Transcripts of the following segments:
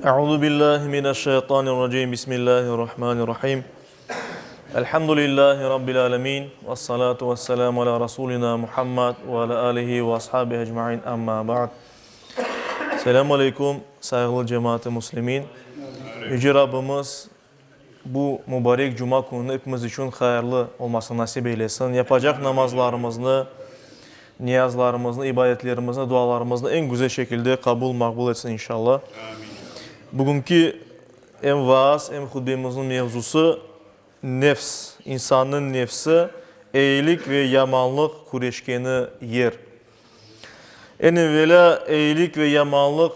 Euzu billahi mineşşeytanirracim. Bismillahirrahmanirrahim. Elhamdülillahi rabbil alamin. Ves salatu vesselamu ala rasulina Muhammed ve ala alihi ve ashabihi ecmaîn. Amma ba'd. Selamun aleyküm saygılı cemaat-i muslimin. Yüce Rabbimiz bu mübarek cuma günü hepimiz için hayırlı olmasını nasip eylesin. Yapacak namazlarımızı, niyazlarımızı, ibadetlerimizi, dualarımızı en güzel şekilde kabul makbul etsin inşallah. Amin. Bugünkü en vaaz, en hutbemizin mevzusu nefs. İnsanın nefsi, iyilik ve yamanlık kureşkeni yer. En evvela iyilik ve yamanlık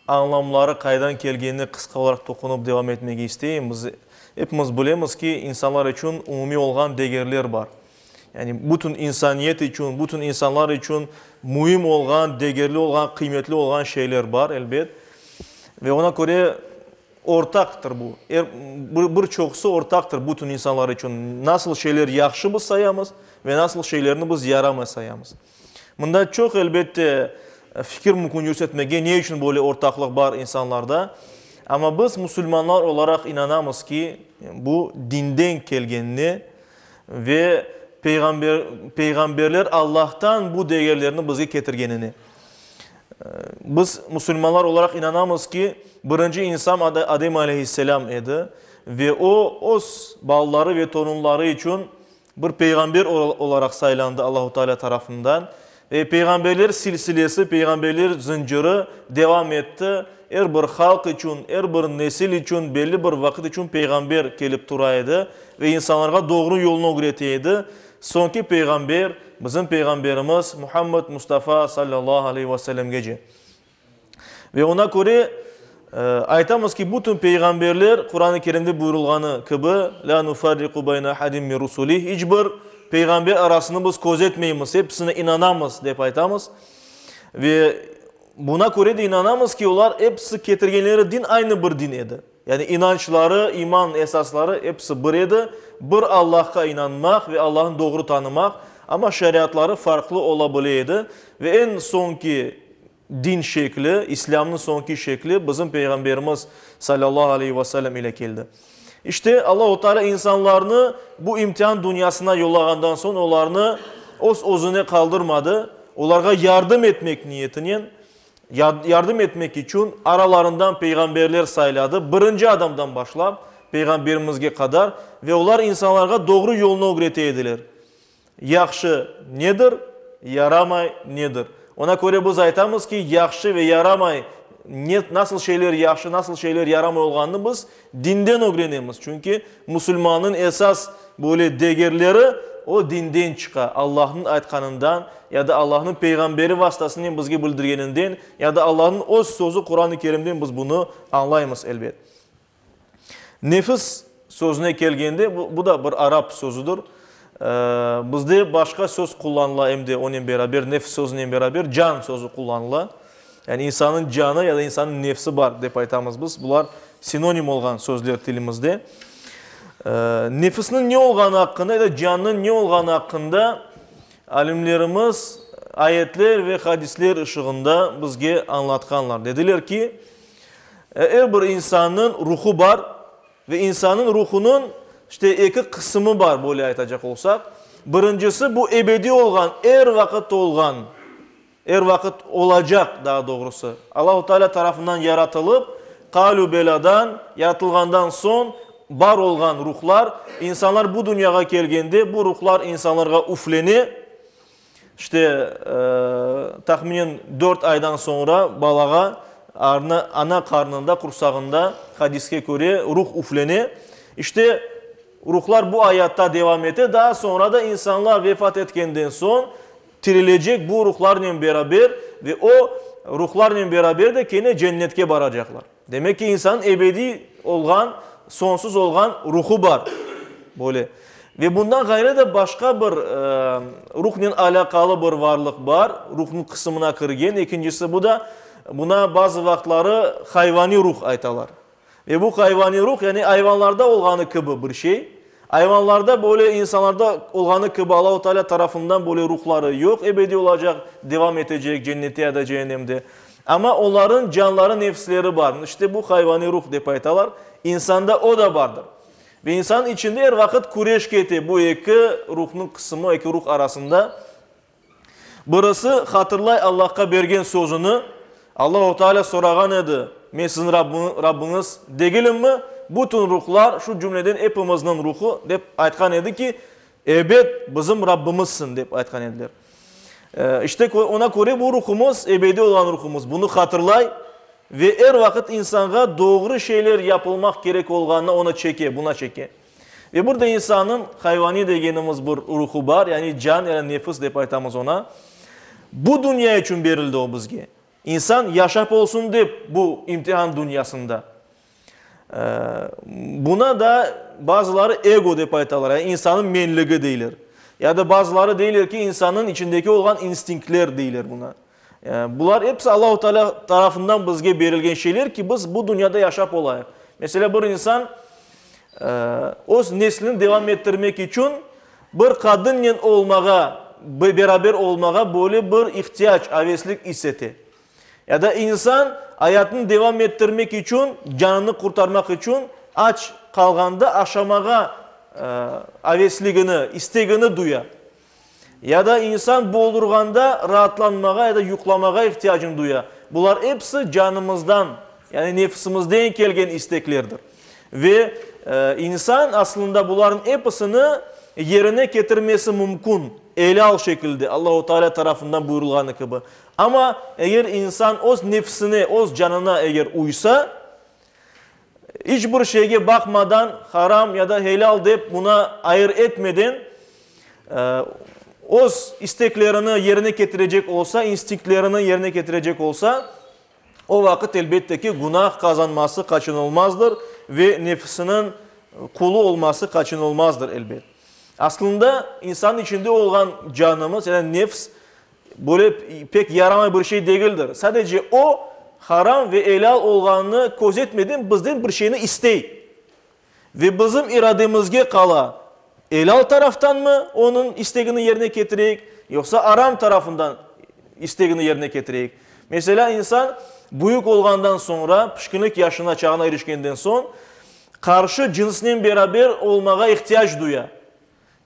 anlamları kaydan geldiğini kısa olarak dokunup devam etmek isteyeyim. Hepimiz bilemiz ki insanlar için umumi olan değerler var. Yani bütün insaniyet için, bütün insanlar için mühim olan, değerli olan, kıymetli olan şeyler var elbet. Ve ona göre ortaktır bu. Birçoksu ortaktır bütün insanlar için. Nasıl şeyler yaxşı biz sayamız ve nasıl şeylerini biz yaramaz sayamız. Bunda çok elbette fikir mümkün göstermeye ne için böyle ortaklık var insanlarda. Ama biz Müslümanlar olarak inanamız ki bu dinden gelgenini ve peygamberler Allah'tan bu değerlerini bize getirgenini. Biz Müslümanlar olarak inanamız ki birinci insan Adem Aleyhisselam idi ve o balları ve torunları için bir peygamber olarak saylandı Allah-u Teala tarafından ve peygamberler silsilesi, peygamberler zinciri devam etti. Her bir halk için, her bir nesil için, belli bir vakit için peygamber gelip duraydı ve insanlara doğru yolunu öğretiydi. Sonki peygamber, bizim peygamberimiz Muhammed Mustafa sallallahu aleyhi ve sellem gece. Ve ona göre aytamız ki bütün peygamberler Kur'an-ı Kerim'de buyurulganı gibi la nufarriqu bayna ahadin min rusulih, hiçbir peygamber arasını biz gözetmeyimiz, hepsine inanamız deyip aytamız. Ve buna göre de inanamız ki onlar hepsi getirgenleri din aynı bir din idi. Yani inançları, iman esasları hepsi bir idi. Bir Allah'a inanmak ve Allah'ın doğru tanımak, ama şeriatları farklı olabiliyordu. Ve en sonki din şekli, İslam'ın sonki şekli bizim Peygamberimiz sallallahu aleyhi ve sellem ile geldi. İşte Allah-u Teala insanlarını bu imtihan dünyasına yollağandan sonra onlarını özüne kaldırmadı. Onlara yardım etmek niyetinin, yardım etmek için aralarından peygamberler sayladı. Birinci adamdan başlayıp peygamberimizge kadar ve onlar insanlara doğru yolunu öğretiydiler. Yaxşı nedir? Yaramay nedir? Ona göre biz aytamız ki yaxşı ve yaramay nasıl şeyler yaxşı, nasıl şeyler yaramay olganını biz dinden öğrenemiz. Çünkü Müslümanın esas böyle değerleri o dinden çıkar. Allah'ın aytkanından ya da Allah'ın peygamberi vasıtasından bizge bildirgeninden ya da Allah'ın o sözü Kur'an-ı Kerim'den biz bunu anlayımız elbet. Nefis sözüne geldiğinde bu da bir Arap sözüdür. Bizde başka söz kullanıla hem de onun beraber nefs sözüyle beraber can sözü kullanıla. Yani insanın canı ya da insanın nefsi var deyip aytamız biz. Bunlar sinonim olan sözler dilimizde. Nefisinin ne olganı hakkında ya da canının ne olganı hakkında alimlerimiz ayetler ve hadisler ışığında bizge anlatkanlar. Dediler ki her bir insanın ruhu var ve insanın ruhunun işte iki kısmı var böyle aytacak olsak. Birincisi bu ebedi olgan, her vakit olacak daha doğrusu. Allah-u Teala tarafından yaratılıp kalu beladan yaratılgandan son var olgan ruhlar, insanlar bu dünyaya gelgende bu ruhlar insanlara üfleni. İşte tahminen 4 aydan sonra balağa ana karnında, kursağında hadiske göre ruh üfleni. İşte ruhlar bu hayatta devam etti. Daha sonra da insanlar vefat etkenden son tirilecek bu ruhlarla beraber ve o ruhlarla beraber de kendine cennetke varacaklar. Demek ki insanın ebedi olgan, sonsuz olgan ruhu var. Böyle. Ve bundan gayrı da başka bir ruhla alakalı bir varlık var. Ruhun kısmına kırgen. İkincisi bu da buna bazı vaktları hayvani ruh aytalar. Ve bu hayvani ruh yani hayvanlarda olganı gibi bir şey. Hayvanlarda böyle insanlarda olganı gibi Allah-u Teala tarafından böyle ruhları yok. Ebedi olacak, devam edecek cennette ya da cehennemde. Ama onların canları, nefsleri var. İşte bu hayvani ruh dep aytalar. İnsanda o da vardır. Ve insanın içinde her vakit kureş keti bu iki ruhun kısmı, iki ruh arasında. Birisi hatırlay Allah'a bergen sözünü. Allah-u Teala soragan edi. Men sizin Rabbiniz degilim mi? Bütün ruhlar şu cümleden hepimizin ruhu dep aytkan edi ki ebed bizim Rabbimizsin dep aytkan ediler. İşte ona göre bu ruhumuz ebedi olan ruhumuz. Bunu hatırlay ve her vakit insana doğru şeyler yapılmak gerek olganına ona çeke, buna çeke. Ve burada insanın hayvani degenimiz bir ruhu var. Yani can, yani nefis dep aytamız ona. Bu dünya için verildi o bizge. İnsan yaşap olsun dep bu imtihan dünyasında. Buna da bazıları ego dep aytalar. Yani insanın menligi deyler. Ya da bazıları deyler ki insanın içindeki olan instinktler deyler buna. Bunlar hepsi Allah-u Teala tarafından bizge verilgen şeyler ki biz bu dünyada yaşap olayıq. Mesela bir insan o neslini devam ettirmek için bir kadınla olmağa, beraber olmağa böyle bir ihtiyaç, aveslik hisseti. Ya da insan hayatını devam ettirmek için, canını kurtarmak için aç kalganda aşamağa avesligini, isteğini duya. Ya da insan boğulurganda rahatlanmağa ya da yuklamağa ihtiyacını duya. Bunlar hepsi canımızdan, yani nefisimizden gelgen isteklerdir. Ve insan aslında bunların hepsini yerine getirmesi mümkün. Elal şekilde Allah-u Teala tarafından buyurulganı gibi. Ama eğer insan o nefsine, o canına eğer uysa, hiçbir şeye bakmadan haram ya da helal deyip buna ayır etmeden o isteklerini yerine getirecek olsa, instinktlerini yerine getirecek olsa o vakit elbette ki günah kazanması kaçınılmazdır ve nefsinin kulu olması kaçınılmazdır elbette. Aslında insanın içinde olan canımız yani nefs böyle pek yaramay bir şey değildir. Sadece o haram ve helal olganını gözetmeden bizden bir şeyini istey. Ve bizim irademizge kala helal taraftan mı onun isteğini yerine getireyik yoksa haram tarafından isteğini yerine getireyik. Mesela insan büyük olgandan sonra pişkinlik yaşına çağına erişkenden son karşı cinsinin beraber olmağa ihtiyaç duyar.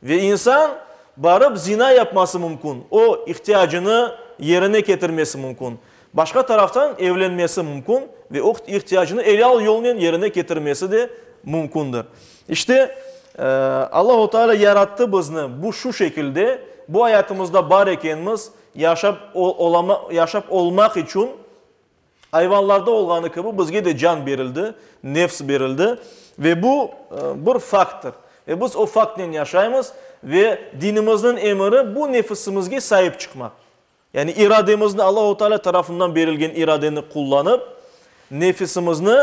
Ve insan barıp zina yapması mümkün. O ihtiyacını yerine getirmesi mümkün. Başka taraftan evlenmesi mümkün ve o ihtiyacını helal yoluyla yerine getirmesi de mümkündür. İşte Allah-u Teala yarattı bizni bu şu şekilde. Bu hayatımızda var ekenimiz yaşap olmak için hayvanlarda olganı gibi bizge de can verildi, nefs verildi ve bu bir faktır. Ve biz o faktla yaşayımız ve dinimizin emri bu nefisimizge sahip çıkmak. Yani irademizde Allah-u Teala tarafından verilgen iradeni kullanıp nefisimizni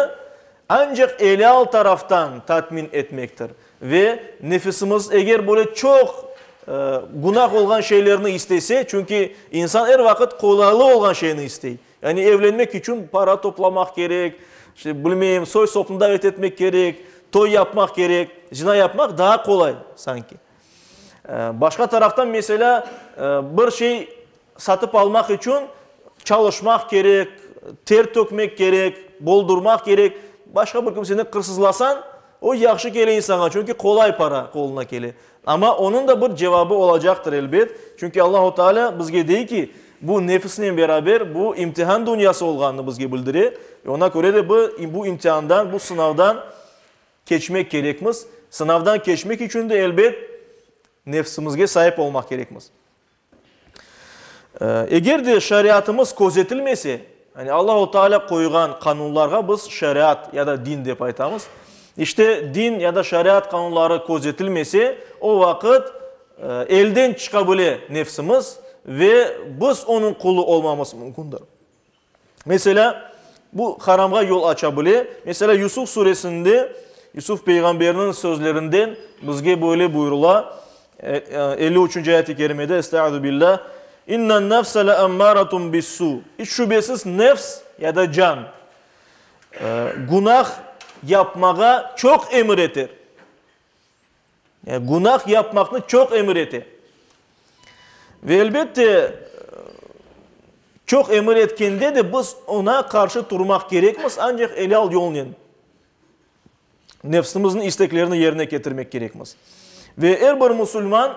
ancak helal taraftan tatmin etmektir. Ve nefisimiz eğer böyle çok günah olan şeylerini istese, çünkü insan her vakit kolaylı olan şeyini istey. Yani evlenmek için para toplamak gerek, işte bilmeyeyim soy sopunu davet etmek gerek, toy yapmak gerek, zina yapmak daha kolay sanki. Başka taraftan mesela bir şey satıp almak için çalışmak gerek, ter tökmek gerek, boldurmak gerek. Başka bir kimseni kırsızlasan o yaxşı gele insana çünkü kolay para koluna gele. Ama onun da bir cevabı olacaktır elbet. Çünkü Allah-u Teala bizge deyir ki bu nefisle beraber bu imtihan dünyası olganını bizge bildirir. Ona göre de bu imtihandan, bu sınavdan geçmek gerekmiz. Sınavdan geçmek için de elbet nefsimizge sahip olmak gerekmiz. Eğer de şeriatımız gözetilmese, hani Allah-u Teala koygan kanunlarga biz şeriat ya da din dep aytamız. İşte din ya da şeriat kanunları gözetilmese o vakit elden çıkabile nefsimiz ve biz onun kulu olmamız mümkündür. Mesela bu haramga yol açabile. Mesela Yusuf suresinde Yusuf peygamberinin sözlerinden bizge böyle buyurula 53. ayet-i kerimede Estaizu billah İnnen nefse le emmâratun bissu. Hiç şüphesiz nefs ya da can günah yapmağa çok emir etir. Yani günah yapmakını çok emir etir. Ve elbette çok emir etkende de biz ona karşı durmak gerekmez ancak helal yolun. Nefsimizin isteklerini yerine getirmek gerekmez. Ve her bir Müslüman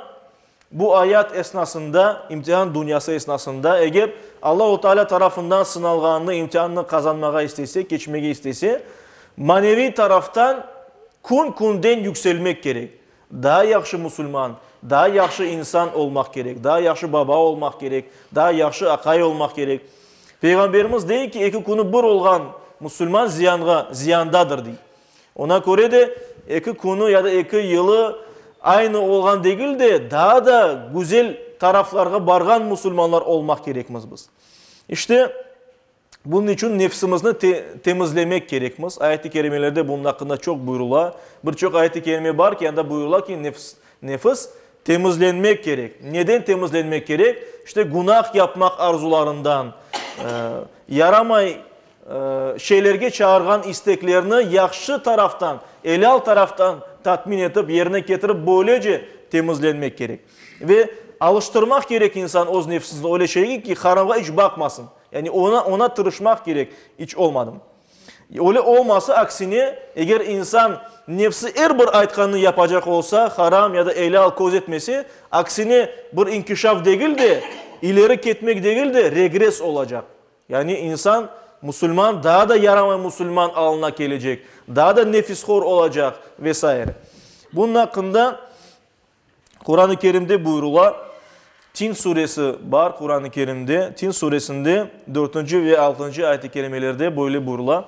bu ayet esnasında, imtihan dünyası esnasında eğer Allah-u Teala tarafından sınalganını, imtihanını kazanmaya istese, geçmeye istese, manevi taraftan kun-kunden yükselmek gerek. Daha yaxşı Müslüman, daha yaxşı insan olmak gerek, daha yaxşı baba olmak gerek, daha yaxşı akay olmak gerek. Peygamberimiz deyir ki, iki kunu bir olgan Müslüman ziyandadır deyir. Ona göre de iki konu ya da iki yılı aynı olgan değil de daha da güzel taraflarga bargan Müslümanlar olmak gerekmez biz. İşte bunun için nefsimizni temizlemek gerekmez. Ayet-i kerimelerde bunun hakkında çok buyurula. Birçok ayet-i kerime var ki yanda buyurula ki nefis temizlenmek gerek. Neden temizlenmek gerek? İşte günah yapmak arzularından, yaramay şeylerge çağırgan isteklerini yaxşı taraftan, helal taraftan tatmin edip yerine getirip böylece temizlenmek gerek. Ve alıştırmak gerek insan öz nefsini öyle şey ki harama hiç bakmasın. Yani ona tırışmak gerek hiç olmadım. Öyle olmasa aksine eğer insan nefsi her bir aytkanını yapacak olsa haram ya da helal koz etmesi aksine bir inkişaf değil de ileri gitmek değil de regres olacak. Yani insan Müslüman daha da yaramay Müslüman alına gelecek. Daha da nefishor olacak vesaire. Bunun hakkında Kur'an-ı Kerim'de buyurula Tin suresi var Kur'an-ı Kerim'de. Tin suresinde 4. ve 6. ayet-i kerimelerde böyle buyurula.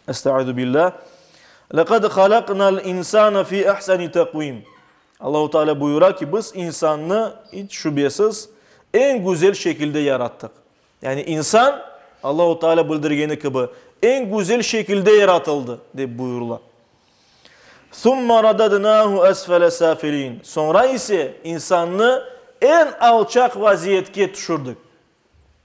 Estaizu billah. لَقَدْ خَلَقْنَا الْاِنْسَانَ فِي اَحْسَنِ تَقْوِيمٍ Allah-u Teala buyurar ki biz insanı hiç şüphesiz en güzel şekilde yarattık. Yani insan Allah-u Teala bildirgeni gibi en güzel şekilde yaratıldı diye buyururlar. ثُمَّ رَدَدْنَاهُ أَسْفَلَ سَافِلِينَ Sonra ise insanı en alçak vaziyete düşürdük.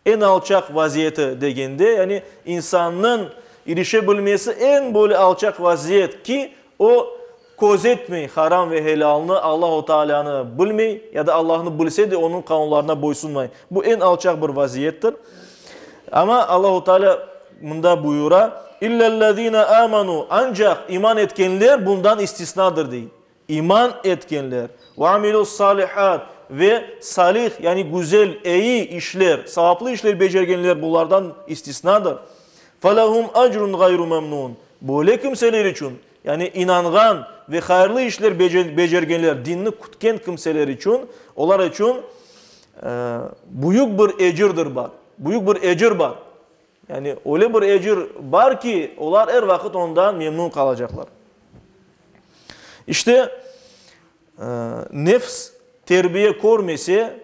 En alçak vaziyete degende yani insanın erişebilmesi en böyle alçak vaziyet ki o koz etmeyi, haram ve helalını Allah-u Teala'nı bilmeyi ya da Allah'ını bilse de onun kanunlarına boysunmayı. Bu en alçak bir vaziyettir. Ama Allah-u Teala bunda buyura İllellezine amanu ancak iman etkenler bundan istisnadır değil. İman etkenler ve amilus salihat ve salih yani güzel, iyi işler, sevaplı işler becergenler bunlardan istisnadır. Falahum acrun gayru memnun. Böyle kimseler için yani inangan ve hayırlı işler becergenler, dinini kutken kimseler için, onlar için büyük bir ecirdir var. Büyük bir ecir var. Yani öyle bir ecir var ki onlar her vakit ondan memnun kalacaklar. İşte nefs terbiye görmese,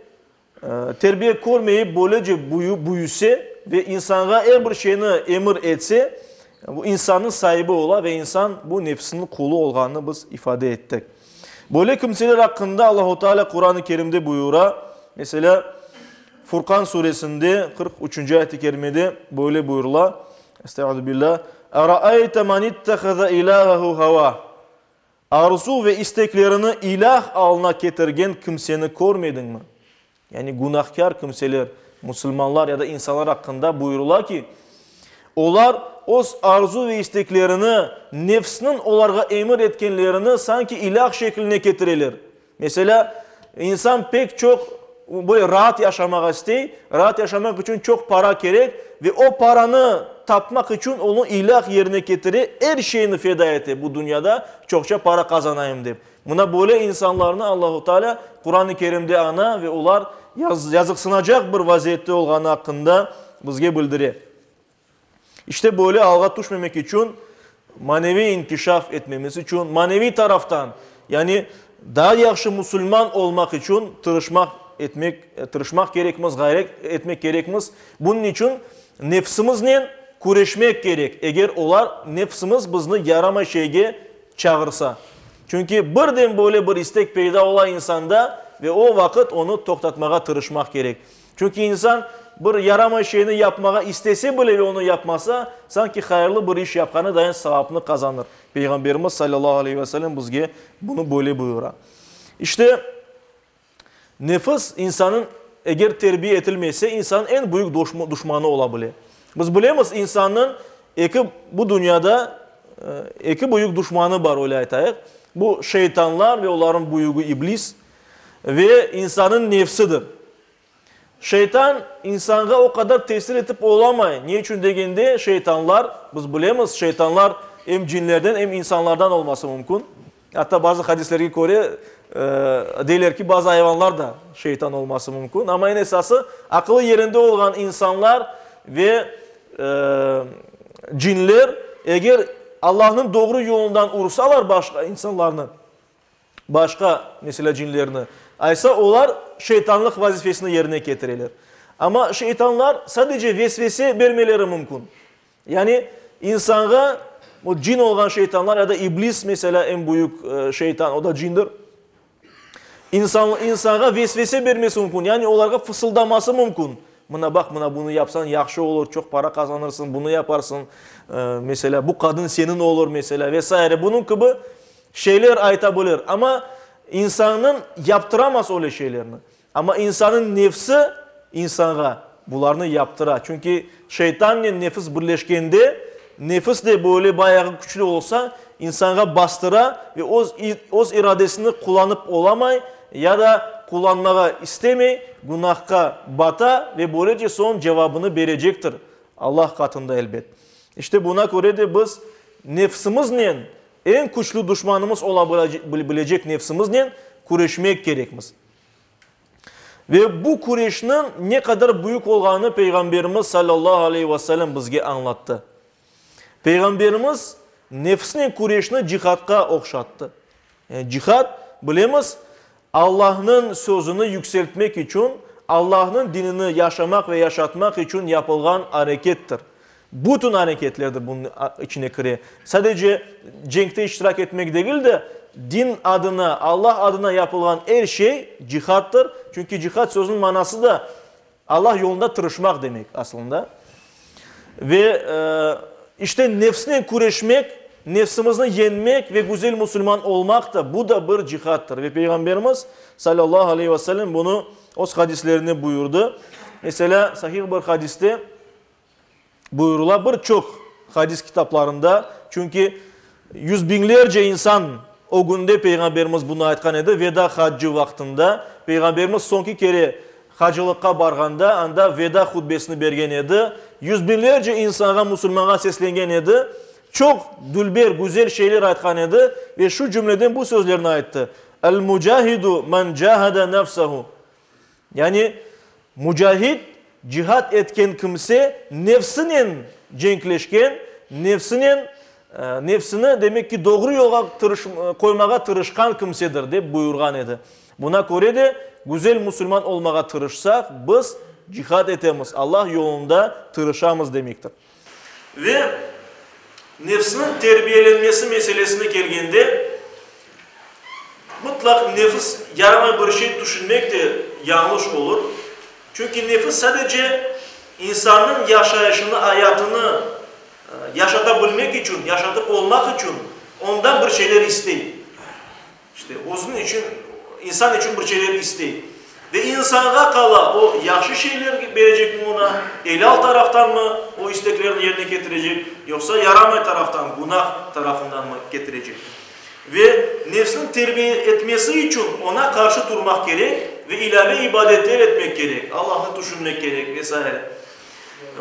terbiye görmeyi böylece büyüse ve insana her bir şeyini emir etse, bu insanın sahibi ola ve insan bu nefsinin kulu olganını biz ifade ettik. Böyle kimseler hakkında Allah-u Teala Kur'an-ı Kerim'de buyura. Mesela Furkan suresinde 43. ayet-i kerimede böyle buyurula. Estağfirullah. Ara'ayte man ittahaza ilahahu hava. Arzu ve isteklerini ilah alına getirgen kimseni görmedin mi? Yani günahkar kimseler, Müslümanlar ya da insanlar hakkında buyurula ki onlar o arzu ve isteklerini nefsinin onlara emir etkenlerini sanki ilah şekline getirirler. Mesela insan pek çok böyle rahat yaşamak istiyor. Rahat yaşamak için çok para gerek ve o paranı tapmak için onu ilah yerine getirir. Her şeyini feda etti bu dünyada çokça para kazanayım deyip. Buna böyle insanlarını Allah-u Teala Kur'an-ı Kerim'de ana ve onlar yazıksınacak bir vaziyette olganı hakkında bizge bildirir. İşte böyle alga düşmemek için manevi inkişaf etmemiz için manevi taraftan yani daha yaxşı Müslüman olmak için tırışmak gerekmez, gayret etmek gerekmez. Bunun için nefsimizle kuruşmak gerek. Eğer olar nefsimiz bizni yarama şeyge çağırsa. Çünkü birden böyle bir istek peyda olan insanda ve o vakit onu toktatmaya tırışmak gerek. Çünkü insan bir yarama şeyini yapmaya istese bile ve onu yapmasa sanki hayırlı bir iş yapkanı dayan sevapını kazanır. Peygamberimiz sallallahu aleyhi ve sellem bizge bunu böyle buyurar. İşte nefis insanın eğer terbiye edilmezse insanın en büyük düşmanı olabilir. Biz bilemiz insanın bu dünyada iki büyük düşmanı var öyle aytayıq. Bu şeytanlar ve onların büyüğü iblis ve insanın nefsidir. Şeytan insana o kadar tesir etip olamay. Niye için degende şeytanlar, biz bilemiz şeytanlar hem cinlerden hem insanlardan olması mümkün. Hatta bazı hadislerine göre deyirlər ki bazı hayvanlar da şeytan olması mümkün. Ama en esası akıllı yerinde olan insanlar ve cinler eğer Allah'ın doğru yolundan ursalar başka insanlarını, başka mesela cinlerini, aysa onlar şeytanlık vazifesini yerine getirirler. Ama şeytanlar sadece vesvese vermeleri mümkün. Yani insana o cin olan şeytanlar ya da iblis mesela en büyük şeytan o da cindir. İnsana vesvese vermesi mümkün. Yani onlara fısıldaması mümkün. Buna bak, buna bunu yapsan yaxşı olur, çok para kazanırsın, bunu yaparsın. Mesela bu kadın senin olur mesela vesaire. Bunun gibi şeyler aytabilir. Ama insanın yaptıramaz öyle şeylerini. Ama insanın nefsi insana bunlarını yaptırar. Çünkü şeytanla nefis birleşkende nefis de böyle bayağı güçlü olsa insana bastıra ve o iradesini kullanıp olamay ya da kullanmaya istemey, günahka bata ve böylece son cevabını verecektir. Allah katında elbet. İşte buna göre de biz nefsimizle en güçlü düşmanımız olabilecek nefsimizle kuruşmak gerekmiz. Ve bu kuruşun ne kadar büyük olduğunu Peygamberimiz sallallahu aleyhi ve sellem bizge anlattı. Peygamberimiz nefsinin kuruşunu cihadka okşattı. Yani cihad bilemiz Allah'ın sözünü yükseltmek için, Allah'ın dinini yaşamak ve yaşatmak için yapılan harekettir. Bütün hareketlerdir bunun içine kire. Sadece cenkte iştirak etmek değil de din adına, Allah adına yapılan her şey cihattır. Çünkü cihat sözünün manası da Allah yolunda tırışmak demek aslında. Ve işte nefsine kuruşmak, nefsimizi yenmek ve güzel Müslüman olmak da bu da bir cihattır. Ve Peygamberimiz sallallahu aleyhi ve sellem bunu o hadislerine buyurdu. Mesela sahih bir hadiste buyurular birçok hadis kitaplarında. Çünkü yüz binlerce insan o günde Peygamberimiz bunu aytkan edi. Veda haccı vaktinde Peygamberimiz sonki kere hacılıkka barganda anda veda hutbesini bergen edi. Yüz binlerce insana Müslümana seslengen edi. Çok dülber, güzel şeyler aytkan edi ve şu cümleden bu sözlerini ayttı. El mucahidu men cahada nefsehu. Yani mücahid cihat etken kimse nefsinin cenkleşken, nefsini demek ki doğru yola koymaya tırışkan kimsedir diye buyurgan edi. Buna göre de güzel Müslüman olmaya tırışsak biz cihat etemiz. Allah yolunda tırışamız demektir. Ve nefsinin terbiyelenmesi meselesine geldiğinde mutlak nefis yarama bir şey düşünmek de yanlış olur. Çünkü nefis sadece insanın yaşayışını, hayatını yaşatabilmek için, yaşatıp olmak için ondan bir şeyler isteyin. İşte onun için, insan için bir şeyler isteyin. Ve insana kala o yaxşı şeyler verecek mi ona, helal taraftan mı o isteklerini yerine getirecek, yoksa yaramay taraftan, günah tarafından mı getirecek? Ve nefsini terbiye etmesi için ona karşı durmak gerek ve ilave ibadetler etmek gerek, Allah'ı düşünmek gerek vesaire.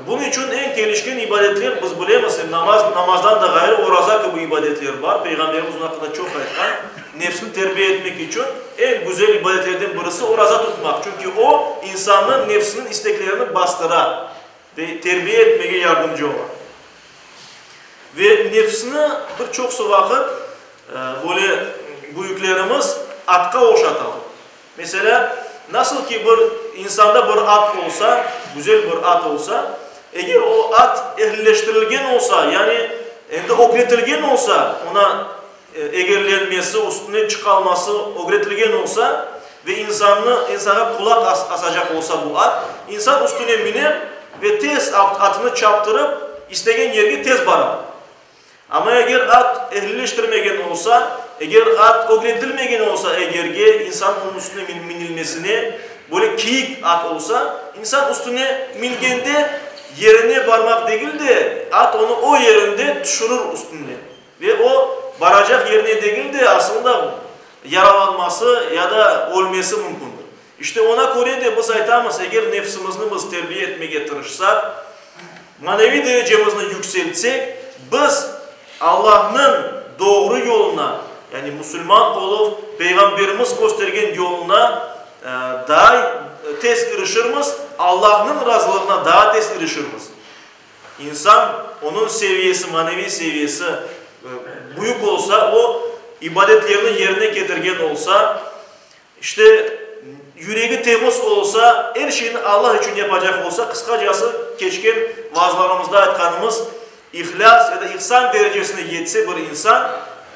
Bunun için en gelişkin ibadetler biz bilemiz. Namazdan da gayrı oraza gibi ibadetler var. Peygamberimiz onun hakkında çok aytkan. Nefsini terbiye etmek için en güzel ibadetlerden birisi oraza tutmak. Çünkü o insanın nefsinin isteklerini bastırar ve terbiye etmeye yardımcı olur. Ve nefsini birçok vakit böyle büyüklerimiz atka okşatalım. Mesela nasıl ki bir insanda bir at olsa, güzel bir at olsa, eğer o at ehlileştirilgen olsa, yani öğretilgen olsa, ona egerlenmesi, üstüne çıkalması öğretilgen olsa ve insana kulak asacak olsa bu at, insan üstüne biner ve tez atını çaptırıp istegen yerine tez varar. Ama eğer at ehlileştirmegen olsa, eğer at öğretilmegen olsa eğerge insan onun üstüne minilmesini böyle keyik at olsa insan üstüne milgende yerine varmak değil de at onu o yerinde düşürür üstünde. Ve o varacak yerine değil de aslında yaralanması ya da ölmesi mümkündür. İşte ona göre de biz aytamız, eğer nefsimizni biz terbiye etmeye tırışsak, manevi derecemizni yükseltsek, biz Allah'ın doğru yoluna, yani Müslüman olup Peygamberimiz göstergen yoluna daha tez erişirmiz, Allah'ın razılığına daha tez erişirmiz. İnsan onun seviyesi, manevi seviyesi büyük olsa, o ibadetlerini yerine getirgen olsa, işte yüreği temiz olsa, her şeyini Allah için yapacak olsa, kıskacası geçken vaazlarımızda aytkanımız, ihlas ya da ihsan derecesine yetse bir insan,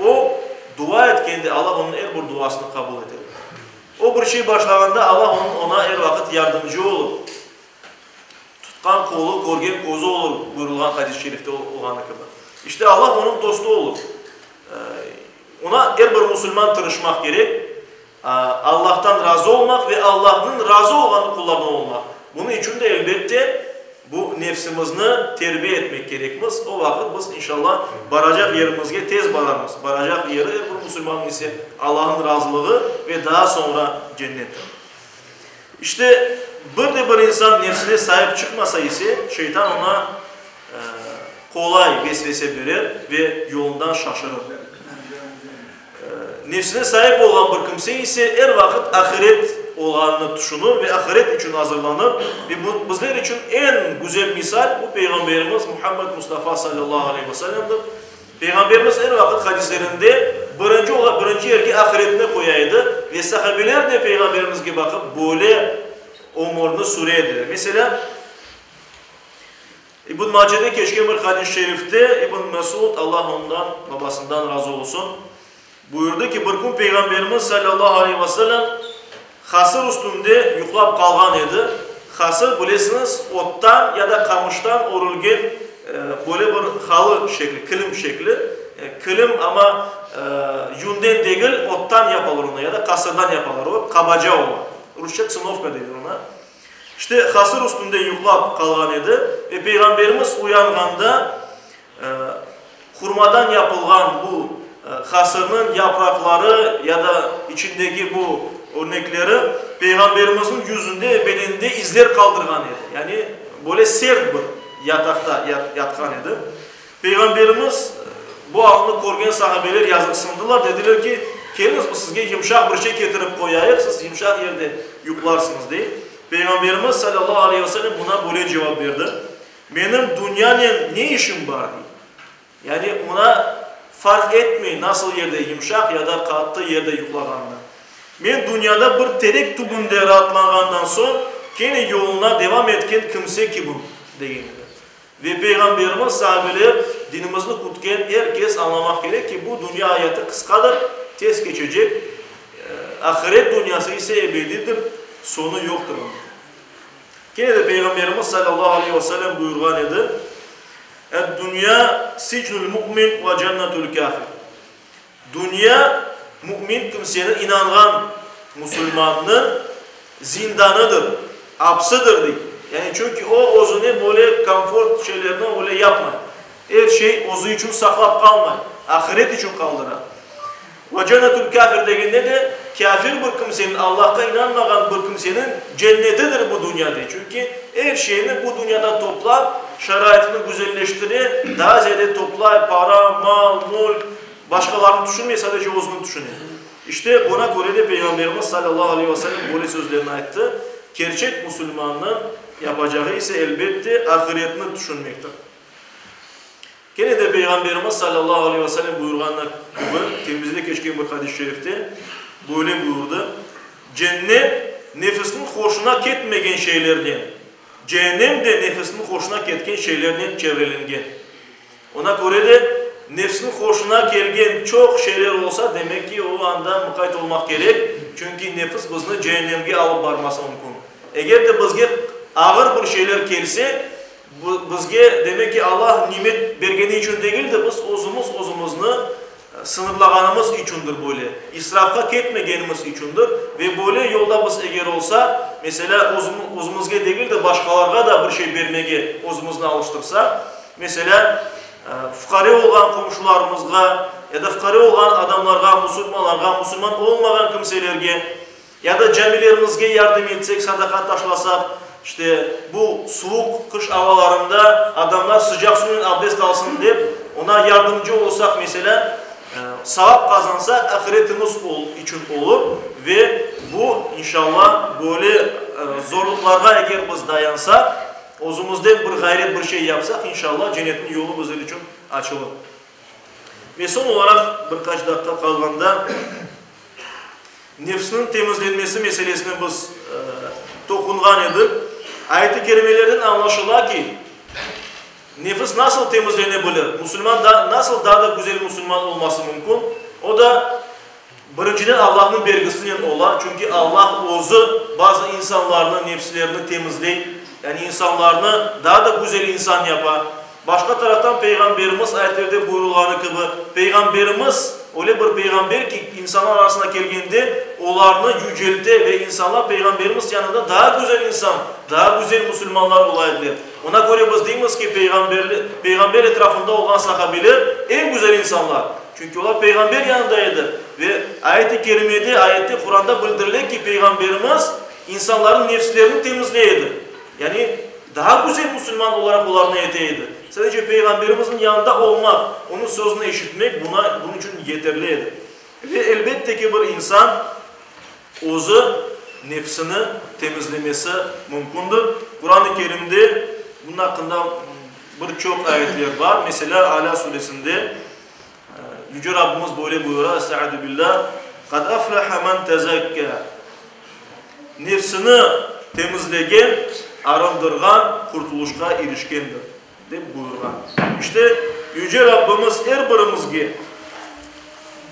o dua etkende Allah onun her bir duasını kabul eder. O bir şey başlaganda Allah ona her vakit yardımcı olur. Tutkan kolu, görgen kozu olur buyurulan hadis-i şerifte olanı gibi. İşte Allah onun dostu olur. Ona her bir Müslüman tırışmak gerek. Allah'tan razı olmak ve Allah'ın razı olan kullarına olmak. Bunun için de elbette bu nefsimizni terbiye etmek gerekmez. O vakit biz inşallah varacak yerimizge tez vararız. Varacak yeri bu Müslüman ise Allah'ın razılığı ve daha sonra cennet. İşte bir insan nefsine sahip çıkmasa ise şeytan ona kolay vesvese verir ve yolundan şaşırır. Nefsine sahip olan bir kimse ise her vakit ahiret olanını düşünür ve ahiret için hazırlanır. Ve bizler için en güzel misal bu Peygamberimiz Muhammed Mustafa sallallahu aleyhi ve sellem'dir. Peygamberimiz her vakit hadislerinde birinci yerge ahiretine koyaydı ve sahabeler de Peygamberimizge bakıp böyle umurunu süreydiler. Mesela İbn Mace'de geçen bir hadis-i şerifte İbn Mesud, Allah ondan babasından razı olsun, buyurdu ki bir gün Peygamberimiz sallallahu aleyhi ve sellem hasır üstünde yuklap kalgan idi. Hasır bilesiniz ottan ya da kamıştan örülgen böyle bir halı şekli, kilim şekli. Kilim ama yünden değil ottan yapılır ona ya da kasırdan yapılır o. Kabaca olan. Rusça tsinovka denir ona. İşte hasır üstünde yuklap kalgan idi ve Peygamberimiz uyanganda hurmadan yapılgan bu hasırın yaprakları ya da içindeki bu örnekleri Peygamberimizin yüzünde, bedeninde izler kaldırgan idi. Yani böyle sert bir yatakta yatkan idi. Peygamberimiz bu anını görgen sahabeler yazıksındılar. Dediler ki, geliniz mi sizge yumuşak bir şey getirip koyayık, siz yumuşak yerde yuklarsınız diye. Peygamberimiz sallallahu aleyhi ve sellem buna böyle cevap verdi. Benim dünyanın ne işim var diye. Yani ona fark etmeyin nasıl yerde yumuşak ya da katı yerde yuklaganda. Men dünyada bir terek tubunda yaratlangandan sonra gene yoluna devam etken kimse ki bu degendir. Ve Peygamberimiz sahabeler dinimizni kutken herkes anlamak gerek ki bu dünya hayatı kıskadır, tez geçecek. Ahiret dünyası ise ebedidir, sonu yoktur. Gene de Peygamberimiz sallallahu aleyhi ve sellem buyurgan idi. Dünya sicnul mu'min ve cennetul kafir. Dünya mümin kimsenin inangan Müslümanın zindanıdır, hapsıdır diye. Yani çünkü o özünü böyle konfor şeylerini öyle yapmay. Her şey özü için saklap kalmay. Ahiret için kaldırar. Ve cennetul kafir dediğinde de kafir bir kimsenin, Allah'a inanmayan bir kimsenin cennetidir bu dünyada. Çünkü her şeyini bu dünyada toplar, şeraitini güzelleştirir, daha ziyade toplar, para, mal, mülk, başkalarını düşünmeyi sadece özünü düşünür. İşte buna göre de Peygamberimiz sallallahu aleyhi ve sellem böyle sözlerini ayıttı. Gerçek Müslümanın yapacağı ise elbette ahiretini düşünmektir. Gene de Peygamberimiz sallallahu aleyhi ve sellem buyurganlar gibi Tirmizi'de geçen bir hadis-i şerifte böyle buyurdu. Cennet nefsinin hoşuna ketmegen şeylerden, cehennem de nefsinin hoşuna ketken şeylerden çevrelengen. Ona göre de nefsinin hoşuna gelgen çok şeyler olsa demek ki o anda mukayyet olmak gerek. Çünkü nefis bizni cehennemge alıp barması mümkün. Eğer de bizge ağır bir şeyler gelse, bizge demek ki Allah nimet bergeni için değil de biz özümüzni sınırlaganımız üçündür böyle. İsrafka ketmegenimiz üçündür. Ve böyle yolda biz eğer olsa, mesela özümüzge değil de başkalarga da bir şey vermege özümüzü alıştırsa, mesela fukara olan komşularımızga ya da fukara olan adamlarga, musulmanlarga, musulman olmayan kimselerge ya da camilerimizge yardım etsek, sadaka taşlasak, işte bu soğuk kış havalarında adamlar sıcak suyun abdest alsın deyip ona yardımcı olsak mesela, sevap kazansak ahiretimiz için olur ve bu inşallah böyle zorluklarga eğer biz dayansak, özümüzden bir gayret bir şey yapsak inşallah cennetin yolu bizler için açılır. Ve son olarak birkaç dakika kalganda nefsinin temizlenmesi meselesine biz dokungan edik. Ayet-i kerimelerden anlaşılar ki nefis nasıl temizlenebilir? Müslüman da nasıl daha da güzel Müslüman olması mümkün? O da birinciden Allah'ın belgisinden ola. Çünkü Allah özü bazı insanların nefslerini temizleyip, yani insanlarını daha da güzel insan yapar. Başka taraftan Peygamberimiz ayetlerde buyurulğanı gibi, Peygamberimiz öyle bir peygamber ki insanlar arasına geldiğinde onlarını yücelti ve insanlar Peygamberimiz yanında daha güzel insan, daha güzel Müslümanlar olaydılar. Ona göre biz deyimiz ki peygamber etrafında olan sahabeler en güzel insanlar. Çünkü onlar peygamber yanındaydı. Ve ayet-i kerimede, ayette Kur'an'da bildirilir ki Peygamberimiz insanların nefslerini temizleydi. Yani daha güzel Müslüman olarak onlarına yeteydi. Sadece Peygamberimizin yanında olmak, onun sözünü işitmek bunun için yeterliydi. Ve elbette ki bir insan özü nefsini temizlemesi mümkündür. Kur'an-ı Kerim'de bunun hakkında birçok ayetler var. Mesela Ala suresinde Yüce Rabbimiz böyle buyuruyor. Estaizu billah. Kad aflaha men tezekka. Nefsini temizlegen, arındırgan, kurtuluşka erişkendir. Deyip buyurgan. İşte Yüce Rabbimiz her birimizge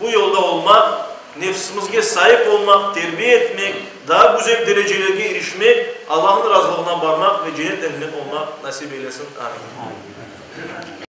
bu yolda olmak, nefsimizge sahip olmak, terbiye etmek, daha güzel derecelerge erişmek, Allah'ın razılığına varmak ve cennet ehlinden olmak nasip eylesin. Amin.